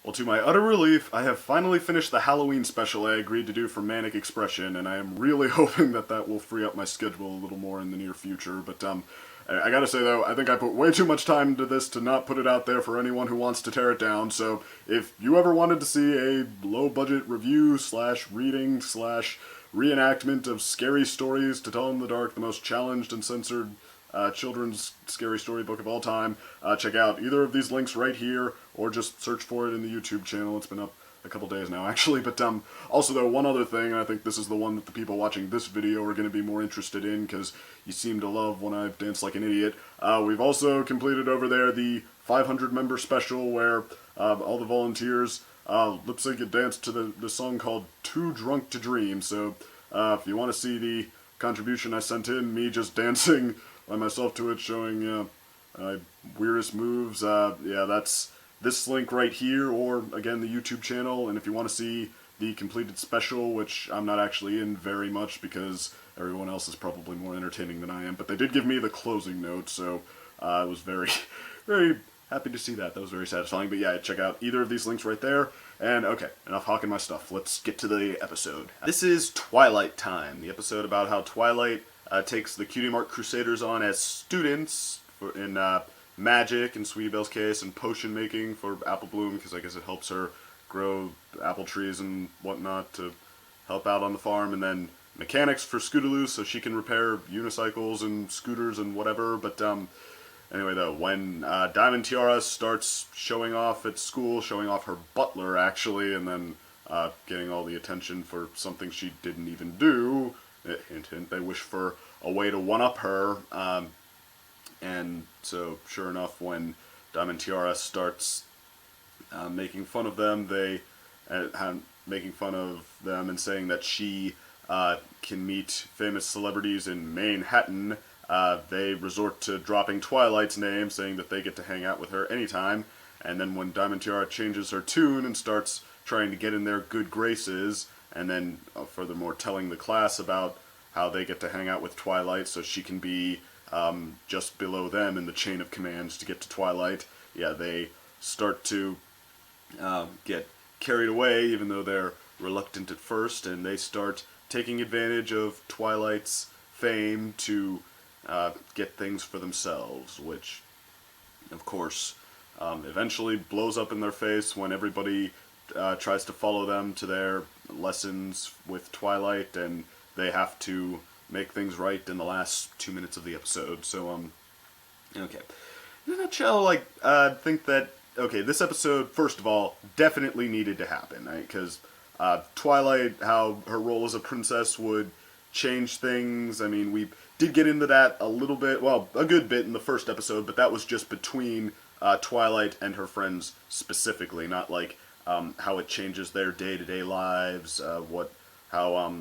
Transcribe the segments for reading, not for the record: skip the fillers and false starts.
Well, to my utter relief, I have finally finished the Halloween special I agreed to do for Manic Expression, and I am really hoping that that will free up my schedule a little more in the near future. But I gotta say though, I think I put way too much time into this to not put it out there for anyone who wants to tear it down. So if you ever wanted to see a low-budget review slash reading slash reenactment of scary stories to tell in the dark, the most challenged and censored children's scary storybook of all time, check out either of these links right here, or just search for it in the YouTube channel. It's been up a couple days now, actually. But also, though, one other thing, and I think this is the one that the people watching this video are going to be more interested in, because you seem to love when I dance like an idiot. We've also completed over there the 500-member special, where all the volunteers lip-sync and dance to the song called Too Drunk to Dream. So if you want to see the contribution I sent in, me just dancing by myself to it, showing weirdest moves, yeah, that's this link right here, or again the YouTube channel. And if you want to see the completed special, which I'm not actually in very much because everyone else is probably more entertaining than I am, but they did give me the closing note, so I was very, very happy to see that. That was very satisfying. But yeah, check out either of these links right there. And okay, enough hawking my stuff. Let's get to the episode. This is Twilight Time, the episode about how Twilight takes the Cutie Mark Crusaders on as students in magic, in Sweetie Belle's case, and potion making for Apple Bloom, because I guess it helps her grow apple trees and whatnot to help out on the farm, and then mechanics for Scootaloo, so she can repair unicycles and scooters and whatever. But anyway, though, when Diamond Tiara starts showing off at school, showing off her butler, actually, and then getting all the attention for something she didn't even do, hint, hint, they wish for a way to one-up her, and so, sure enough, when Diamond Tiara starts making fun of them, making fun of them and saying that she can meet famous celebrities in Manhattan, they resort to dropping Twilight's name, saying that they get to hang out with her anytime. And then when Diamond Tiara changes her tune and starts trying to get in their good graces, and then furthermore telling the class about how they get to hang out with Twilight so she can be just below them in the chain of commands to get to Twilight, yeah, they start to get carried away, even though they're reluctant at first, and they start taking advantage of Twilight's fame to get things for themselves, which, of course, eventually blows up in their face when everybody tries to follow them to their lessons with Twilight, and they have to make things right in the last 2 minutes of the episode. So, okay. In a nutshell, like, I think that, okay, this episode, first of all, definitely needed to happen, right? Because Twilight, how her role as a princess would change things. I mean, we did get into that a little bit, well, a good bit in the first episode, but that was just between Twilight and her friends specifically, not like how it changes their day-to-day lives, how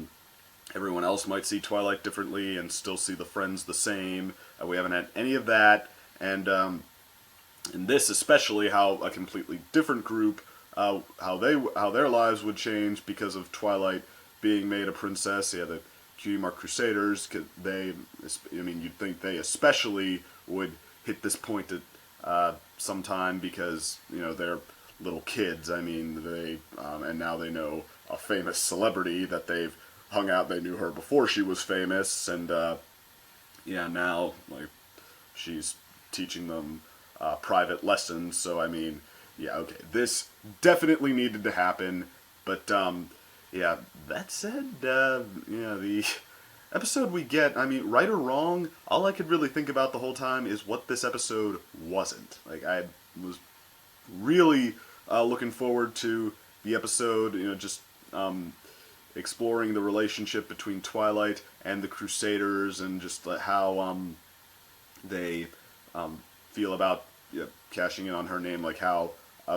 everyone else might see Twilight differently and still see the friends the same. We haven't had any of that, and in this especially, how a completely different group, how their lives would change because of Twilight being made a princess. Yeah, the Cutie Mark Crusaders, you'd think they especially would hit this point at some time because, they're little kids. I mean, they and now they know a famous celebrity that they've hung out. They knew her before she was famous, and now like she's teaching them private lessons. So I mean, yeah, okay, this definitely needed to happen. But yeah, that said, the episode we get, I mean, right or wrong, all I could really think about the whole time is what this episode wasn't. Like, I was really looking forward to the episode, just exploring the relationship between Twilight and the Crusaders, and just how they feel about cashing in on her name, like how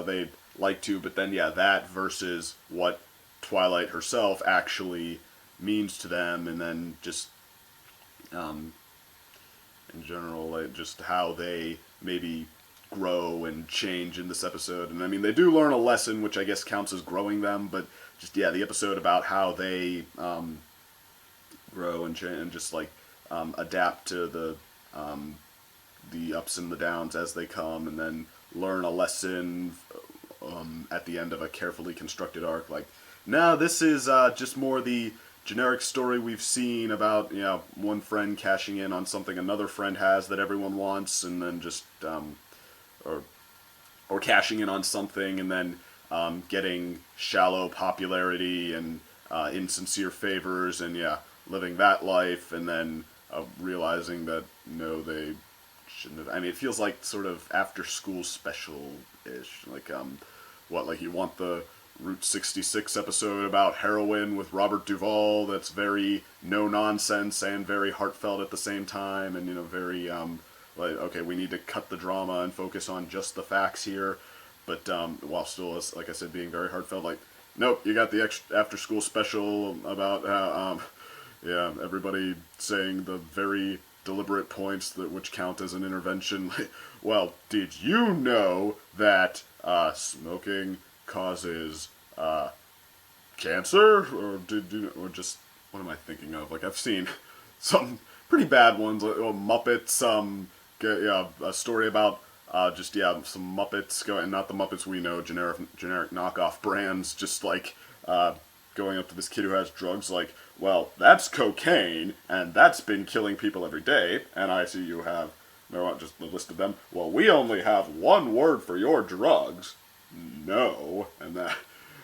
they'd like to, but then, yeah, that versus what Twilight herself actually means to them, and then just in general, like, just how they maybe grow and change in this episode. And I mean, they do learn a lesson, which I guess counts as growing them, but just, yeah, the episode about how they grow and change, and just like adapt to the ups and the downs as they come, and then learn a lesson at the end of a carefully constructed arc. Like, no, this is just more the generic story we've seen about, one friend cashing in on something another friend has that everyone wants, and then just or cashing in on something and then getting shallow popularity and insincere favors, and living that life, and then realizing that no, they shouldn't have. I mean, it feels like sort of after school special-ish. Like, like you want the Route 66 episode about heroin with Robert Duvall that's very no-nonsense and very heartfelt at the same time, and, very, like, okay, we need to cut the drama and focus on just the facts here, but while still, like I said, being very heartfelt. Like, nope, you got the after-school special about how, everybody saying the very deliberate points which count as an intervention. Well, did you know that smoking causes cancer? Or or just, what am I thinking of? Like, I've seen some pretty bad ones, like Muppets. A story about some Muppets going, not the Muppets we know, generic knockoff brands, just like going up to this kid who has drugs, like, well, that's cocaine, and that's been killing people every day, and I see you have, just the list of them. Well, we only have one word for your drugs. No. And that,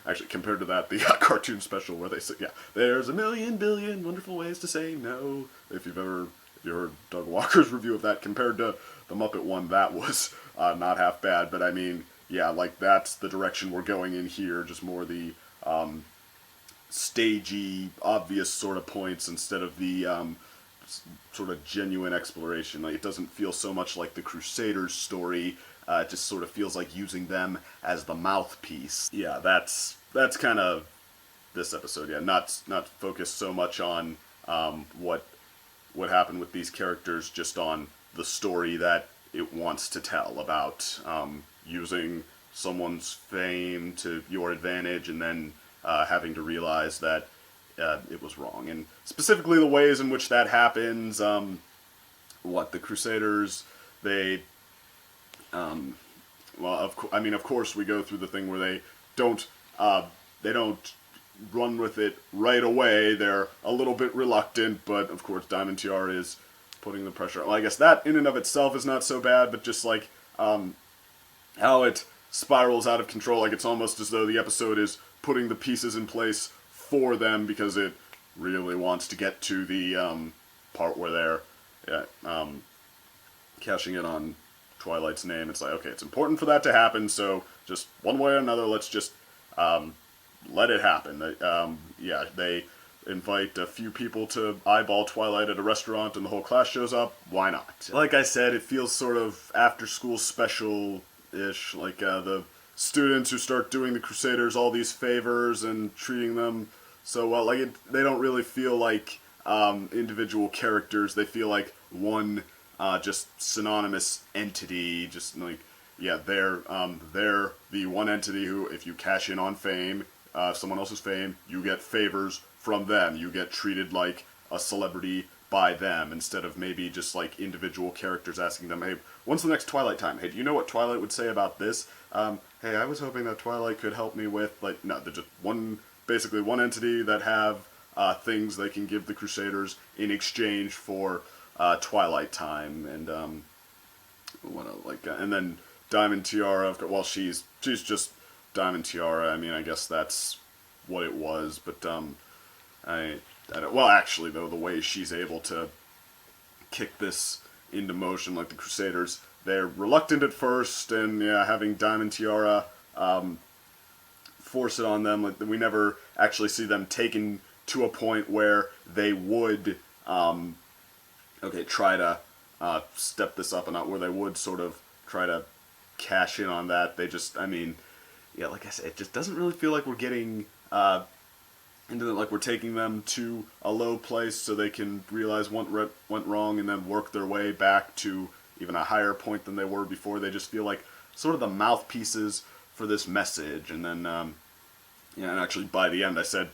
actually, compared to that, the cartoon special where they say, there's a million billion wonderful ways to say no. If you've heard Doug Walker's review of that, compared to the Muppet one, that was not half bad, but I mean, like, that's the direction we're going in here, just more the stagey, obvious sort of points instead of the sort of genuine exploration. Like, it doesn't feel so much like the Crusaders story. It just sort of feels like using them as the mouthpiece. Yeah, that's kind of this episode. Yeah, not focused so much on what happened with these characters, just on the story that it wants to tell about using someone's fame to your advantage, and then having to realize that it was wrong. And specifically the ways in which that happens, the Crusaders, they, of course we go through the thing where they don't run with it right away. They're a little bit reluctant, but of course Diamond Tiara is putting the pressure. Well, I guess that in and of itself is not so bad, but just like how it spirals out of control. Like, it's almost as though the episode is putting the pieces in place for them because it really wants to get to the part where they're cashing in on Twilight's name. It's like, okay, it's important for that to happen, so just one way or another, let's just let it happen. They invite a few people to eyeball Twilight at a restaurant, and the whole class shows up. Why not? Like I said, it feels sort of after-school special-ish, like the students who start doing the Crusaders all these favors and treating them so well. Like, they don't really feel like individual characters. They feel like one just synonymous entity. Just like, they're the one entity who, if you cash in on fame, someone else's fame, you get favors from them. You get treated like a celebrity by them, instead of maybe just like individual characters asking them, hey, when's the next Twilight time? Hey, do you know what Twilight would say about this? Hey, I was hoping that Twilight could help me with, like, no, they're just basically one entity that have things they can give the Crusaders in exchange for Twilight time, and and then Diamond Tiara. Well, she's just Diamond Tiara. I mean, I guess that's what it was, but well, actually, though, the way she's able to kick this into motion, like the Crusaders, they're reluctant at first, and having Diamond Tiara force it on them. Like, we never actually see them taken to a point where they would try to step this up, and not where they would sort of try to cash in on that. They just, like I said, it just doesn't really feel like we're getting into the, like we're taking them to a low place so they can realize what went wrong and then work their way back to even a higher point than they were before. They just feel like sort of the mouthpieces for this message. And then, and actually by the end I said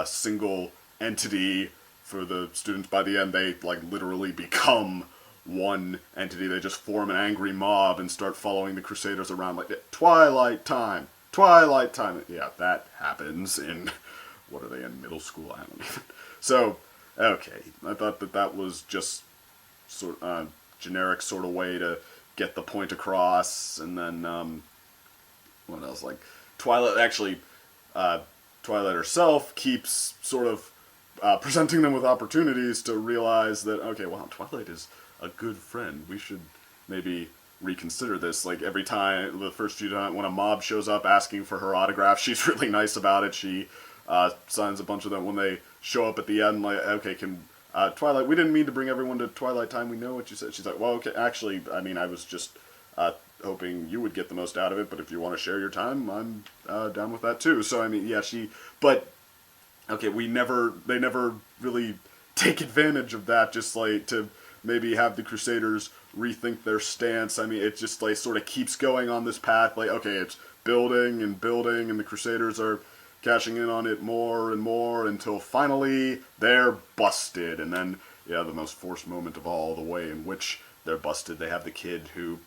single entity for the students. By the end they like literally become one entity. They just form an angry mob and start following the Crusaders around like, Twilight time, Twilight time. Yeah, that happens in, what are they, in middle school? I don't even. So, okay, I thought that was just sort generic sort of way to get the point across, and then, what else? Like, Twilight, actually, Twilight herself keeps sort of presenting them with opportunities to realize that, okay, wow, Twilight is a good friend. We should maybe reconsider this. Like, every time, the first few times, when a mob shows up asking for her autograph, she's really nice about it. She signs a bunch of them. When they show up at the end, like, okay, can Twilight, we didn't mean to bring everyone to Twilight time, we know what you said. She's like, well, okay, actually, I mean, I was just hoping you would get the most out of it, but if you want to share your time, I'm down with that too. So, I mean, yeah, but, okay, they never really take advantage of that, just like to maybe have the Crusaders rethink their stance. I mean, it just like sort of keeps going on this path, like, okay, it's building and building, and the Crusaders are cashing in on it more and more until finally they're busted. And then, yeah, the most forced moment of all, the way in which they're busted. They have the kid who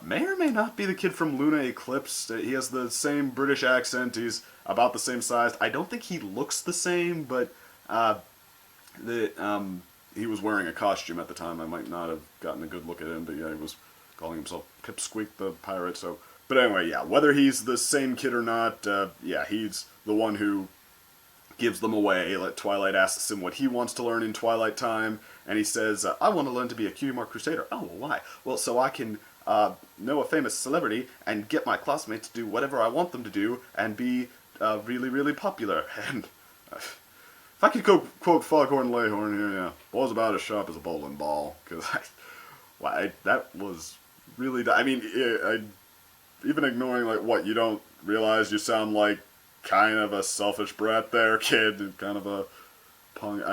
may or may not be the kid from Luna Eclipse. He has the same British accent. He's about the same size. I don't think he looks the same, but he was wearing a costume at the time. I might not have gotten a good look at him, but yeah, he was calling himself Pipsqueak the Pirate. So, but anyway, yeah, whether he's the same kid or not, yeah, he's the one who gives them away. Like, Twilight asks him what he wants to learn in Twilight time, and he says, I want to learn to be a Cutie Mark Crusader. Oh, well, why? Well, so I can know a famous celebrity and get my classmates to do whatever I want them to do and be really, really popular. And if I could quote Foghorn Leghorn here, yeah, boy's about as sharp as a bowling ball, because that was really, I mean, even ignoring, like, what, you don't realize you sound like kind of a selfish brat there, kid, kind of a punk,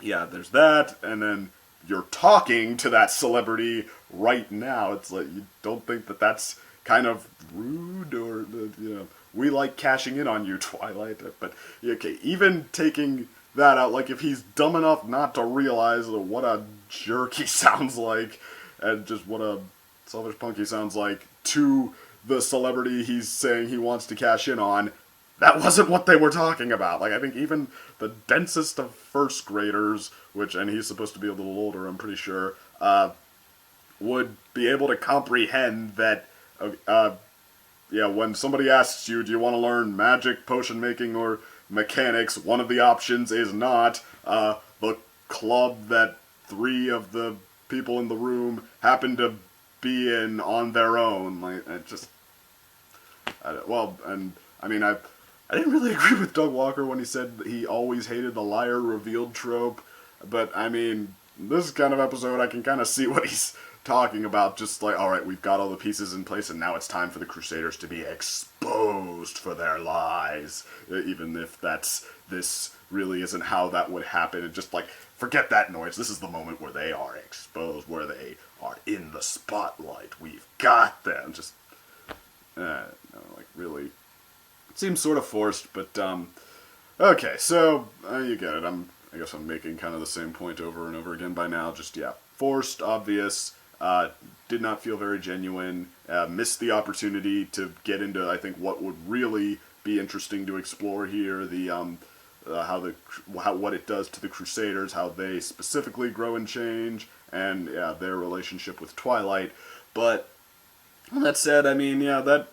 yeah, there's that, and then you're talking to that celebrity right now. It's like, you don't think that that's kind of rude, or, you know, we like cashing in on you, Twilight. But, okay, even taking that out, like, if he's dumb enough not to realize what a jerk he sounds like, and just what a selfish punk he sounds like to the celebrity he's saying he wants to cash in on, that wasn't what they were talking about. Like, I think even the densest of first graders, and he's supposed to be a little older, I'm pretty sure, would be able to comprehend that, yeah, when somebody asks you, do you want to learn magic, potion making, or mechanics, one of the options is not the club that 3 of the people in the room happen to be in on their own. Like, it just, and I mean, I didn't really agree with Doug Walker when he said that he always hated the liar revealed trope, but I mean, this kind of episode I can kind of see what he's talking about. Just like, alright, we've got all the pieces in place, and now it's time for the Crusaders to be exposed for their lies, even if this really isn't how that would happen. And just like, forget that noise, this is the moment where they are exposed, where they are in the spotlight. We've got them. Just, like, really, it seems sort of forced, but, okay, so, you get it. I guess I'm making kind of the same point over and over again by now. Just, yeah, forced, obvious, did not feel very genuine, missed the opportunity to get into, I think, what would really be interesting to explore here, what it does to the Crusaders, how they specifically grow and change, and, yeah, their relationship with Twilight. But, well, that said, I mean, yeah, that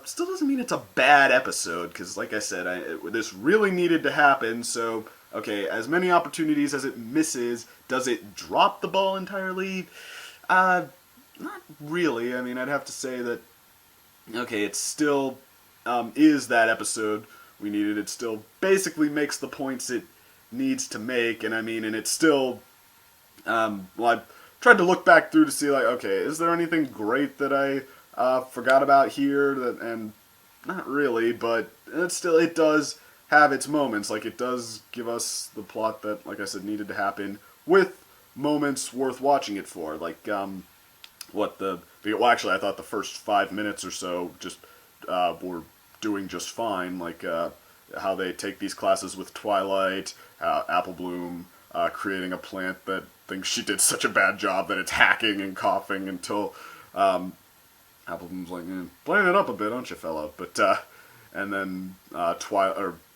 still doesn't mean it's a bad episode, because, like I said, this really needed to happen, so, okay, as many opportunities as it misses, does it drop the ball entirely? Not really. I mean, I'd have to say that, okay, it still is that episode we needed. It still basically makes the points it needs to make, and I mean, and it's still, well, I tried to look back through to see, like, okay, is there anything great that I forgot about here? And not really, but it does have its moments. Like, it does give us the plot that, like I said, needed to happen, with moments worth watching it for. Like, well, actually, I thought the first 5 minutes or so just were doing just fine. Like, how they take these classes with Twilight, Apple Bloom creating a plant that thinks she did such a bad job that it's hacking and coughing until Applebee's like, playing it up a bit, aren't you, fella? But, and then,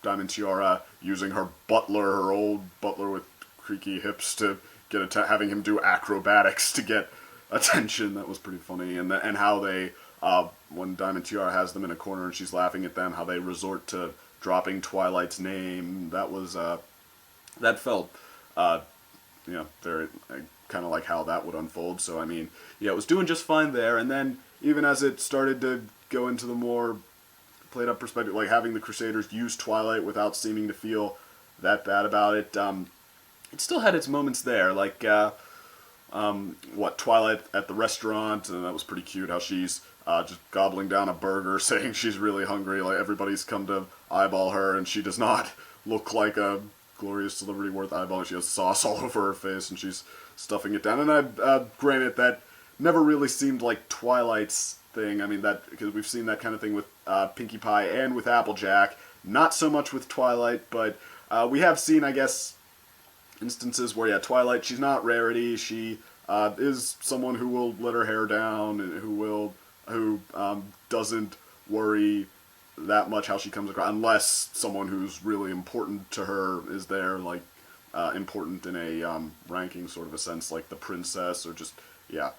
Diamond Tiara using her butler, her old butler with creaky hips to get having him do acrobatics to get attention. That was pretty funny. And how they, when Diamond Tiara has them in a corner and she's laughing at them, how they resort to dropping Twilight's name. That was, that felt, very, kind of like how that would unfold. So, I mean, yeah, it was doing just fine there. And then, even as it started to go into the more played up perspective, like having the Crusaders use Twilight without seeming to feel that bad about it, it still had its moments there. Like, Twilight at the restaurant, and that was pretty cute, how she's just gobbling down a burger, saying she's really hungry, like everybody's come to eyeball her, and she does not look like a glorious celebrity worth eyeballing. She has sauce all over her face, and she's stuffing it down. And granted, that never really seemed like Twilight's thing. I mean, that because we've seen that kind of thing with Pinkie Pie and with Applejack. Not so much with Twilight, but we have seen, I guess, instances where, yeah, Twilight, she's not Rarity. She is someone who will let her hair down, and who doesn't worry that much how she comes across, unless someone who's really important to her is there, like important in a ranking sort of a sense, like the princess, or just, yeah,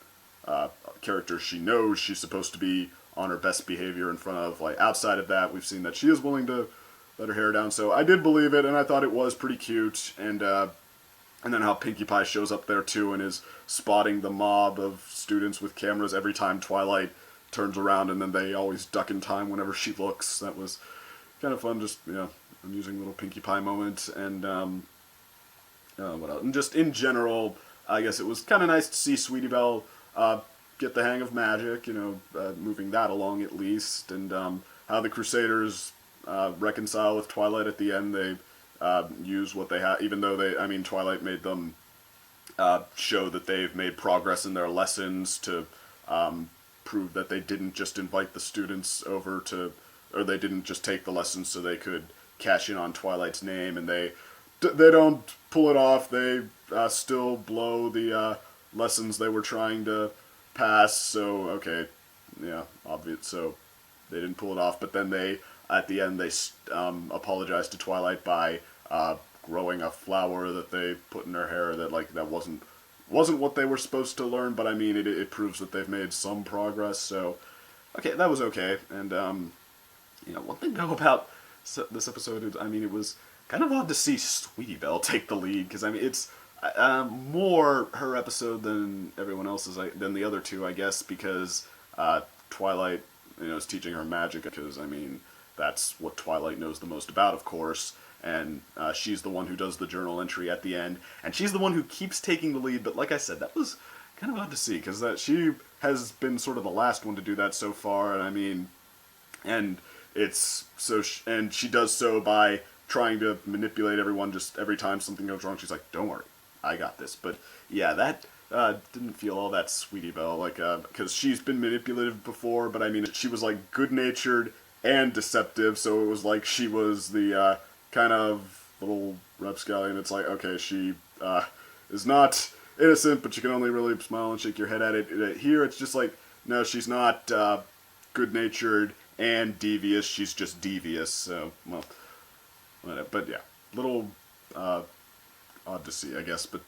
characters she knows she's supposed to be on her best behavior in front of. Like, outside of that, we've seen that she is willing to let her hair down, so I did believe it, and I thought it was pretty cute. And then how Pinkie Pie shows up there too and is spotting the mob of students with cameras every time Twilight turns around, and then they always duck in time whenever she looks. That was kind of fun, just, amusing little Pinkie Pie moment. And what else? And just in general, I guess it was kind of nice to see Sweetie Belle get the hang of magic, moving that along at least, and how the Crusaders reconcile with Twilight at the end. They use what they have, even though Twilight made them show that they've made progress in their lessons to prove that they didn't just invite the students over or they didn't just take the lessons so they could cash in on Twilight's name, and they don't pull it off. They still blow the lessons they were trying to pass, so, okay, yeah, obvious, so they didn't pull it off, but then at the end, they apologized to Twilight by growing a flower that they put in her hair that wasn't what they were supposed to learn, but it proves that they've made some progress, so, okay, that was okay. And, one thing though about this episode is, it was kind of odd to see Sweetie Belle take the lead, because, it's more her episode than everyone else's, than the other two, I guess, because Twilight, is teaching her magic, because, that's what Twilight knows the most about, of course, and she's the one who does the journal entry at the end, and she's the one who keeps taking the lead. But like I said, that was kind of odd to see, because she has been sort of the last one to do that so far, and and it's so, and she does so by trying to manipulate everyone. Just every time something goes wrong, she's like, "Don't worry, I got this." But yeah, that didn't feel all that Sweetie Belle, because she's been manipulative before, but she was like good-natured and deceptive, so it was like she was the kind of little rapscallion. It's like, okay, she is not innocent, but you can only really smile and shake your head at it. Here, it's just like, no, she's not good-natured and devious, she's just devious, so, well, whatever. But yeah, little odd to see, I guess, but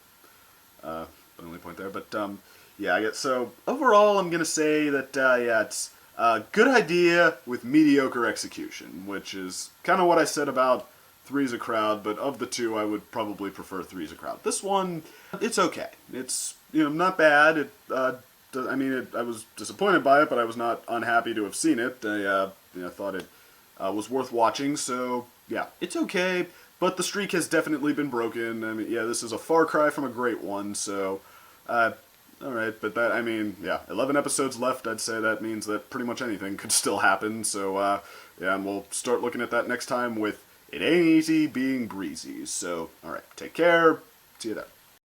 the only point there. But yeah, I guess, so overall I'm gonna say that, yeah, it's a good idea with mediocre execution, which is kind of what I said about Three's a Crowd, but of the two, I would probably prefer Three's a Crowd. This one, it's okay. It's, not bad. It, I was disappointed by it, but I was not unhappy to have seen it. I thought it was worth watching, so, yeah, it's okay, but the streak has definitely been broken. Yeah, this is a far cry from a great one, so, alright, but that, yeah, 11 episodes left. I'd say that means that pretty much anything could still happen, so, yeah, and we'll start looking at that next time with It Ain't Easy Being Breezy. So, alright, take care, see you then.